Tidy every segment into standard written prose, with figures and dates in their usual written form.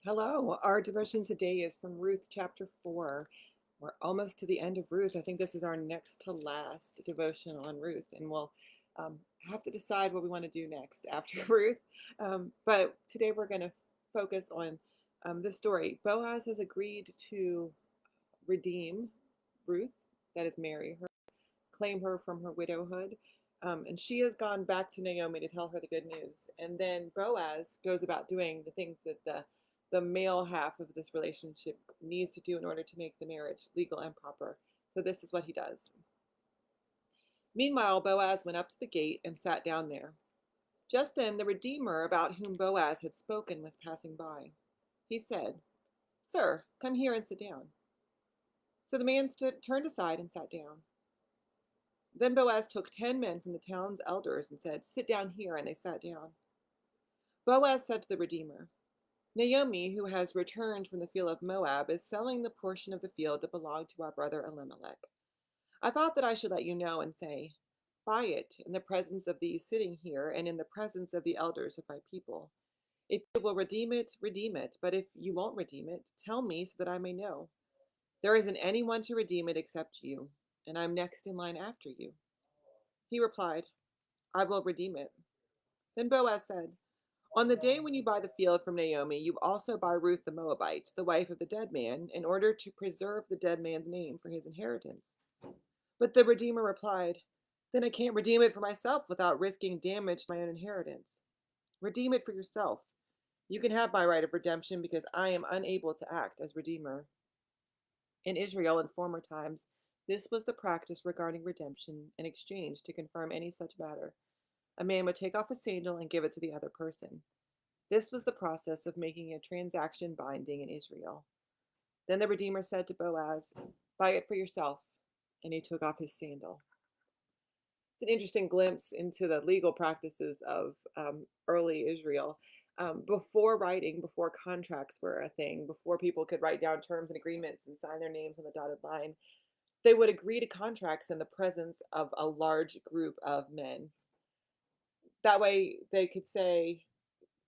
Hello, our devotion today is from Ruth chapter 4. We're almost to the end of Ruth. I think this is our next to last devotion on Ruth, and we'll have to decide what we want to do next after Ruth. But today we're going to focus on this story. Boaz has agreed to redeem Ruth, that is, marry her, claim her from her widowhood. And she has gone back to Naomi to tell her the good news. And then Boaz goes about doing the things that the male half of this relationship needs to do in order to make the marriage legal and proper. So this is what he does. Meanwhile, Boaz went up to the gate and sat down there. Just then the Redeemer about whom Boaz had spoken was passing by. He said, "Sir, come here and sit down." So the man turned aside and sat down. Then Boaz took 10 men from the town's elders and said, "Sit down here," and they sat down. Boaz said to the Redeemer, "Naomi, who has returned from the field of Moab, is selling the portion of the field that belonged to our brother Elimelech. I thought that I should let you know and say, buy it in the presence of these sitting here and in the presence of the elders of my people. If you will redeem it, redeem it. But if you won't redeem it, tell me so that I may know. There isn't anyone to redeem it except you, and I'm next in line after you." He replied, "I will redeem it." Then Boaz said, "On the day when you buy the field from Naomi, you also buy Ruth the Moabite, the wife of the dead man, in order to preserve the dead man's name for his inheritance." But the Redeemer replied, "Then I can't redeem it for myself without risking damage to my own inheritance. Redeem it for yourself. You can have my right of redemption because I am unable to act as Redeemer." In Israel in former times, this was the practice regarding redemption and exchange to confirm any such matter. A man would take off a sandal and give it to the other person. This was the process of making a transaction binding in Israel. Then the Redeemer said to Boaz, "Buy it for yourself." And he took off his sandal. It's an interesting glimpse into the legal practices of early Israel. Before writing, before contracts were a thing, before people could write down terms and agreements and sign their names on the dotted line, they would agree to contracts in the presence of a large group of men. That way they could say,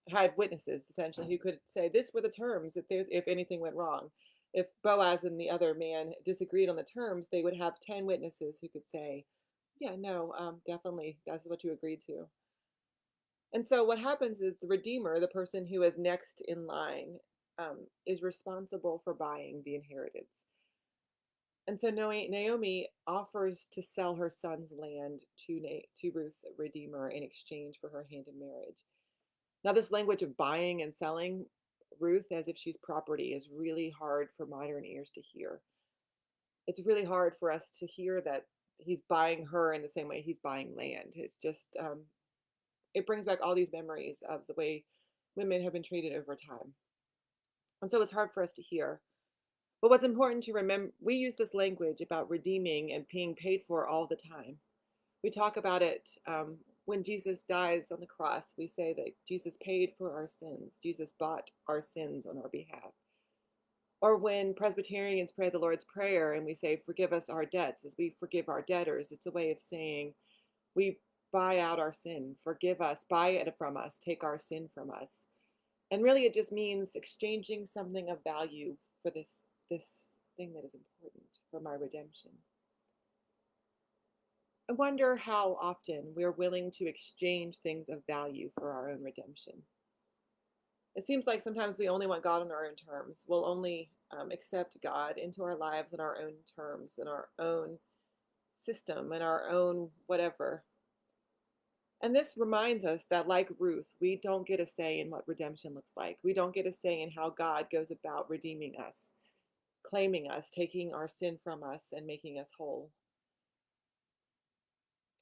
had witnesses essentially who could say this were the terms if anything went wrong. If Boaz and the other man disagreed on the terms, they would have 10 witnesses who could say, "Yeah, no, definitely, that's what you agreed to." And so what happens is the Redeemer, the person who is next in line, is responsible for buying the inheritance. And so Naomi offers to sell her son's land to Ruth's Redeemer in exchange for her hand in marriage. Now, this language of buying and selling Ruth as if she's property is really hard for modern ears to hear. It's really hard for us to hear that he's buying her in the same way he's buying land. It's just, it brings back all these memories of the way women have been treated over time. And so it's hard for us to hear. But what's important to remember, we use this language about redeeming and being paid for all the time. We talk about it when Jesus dies on the cross. We say that Jesus paid for our sins. Jesus bought our sins on our behalf. Or when Presbyterians pray the Lord's Prayer and we say, "Forgive us our debts as we forgive our debtors," it's a way of saying we buy out our sin. Forgive us, buy it from us, take our sin from us. And really it just means exchanging something of value for this thing that is important for my redemption. I wonder how often we're willing to exchange things of value for our own redemption. It seems like sometimes we only want God on our own terms. We'll only accept God into our lives on our own terms, in our own system, in our own whatever. And this reminds us that, like Ruth, we don't get a say in what redemption looks like. We don't get a say in how God goes about redeeming us, claiming us, taking our sin from us, and making us whole.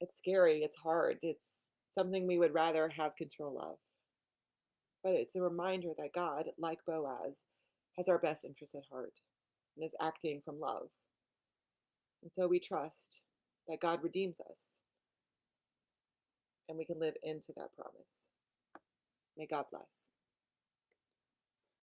It's scary, it's hard, it's something we would rather have control of. But it's a reminder that God, like Boaz, has our best interests at heart and is acting from love. And so we trust that God redeems us and we can live into that promise. May God bless.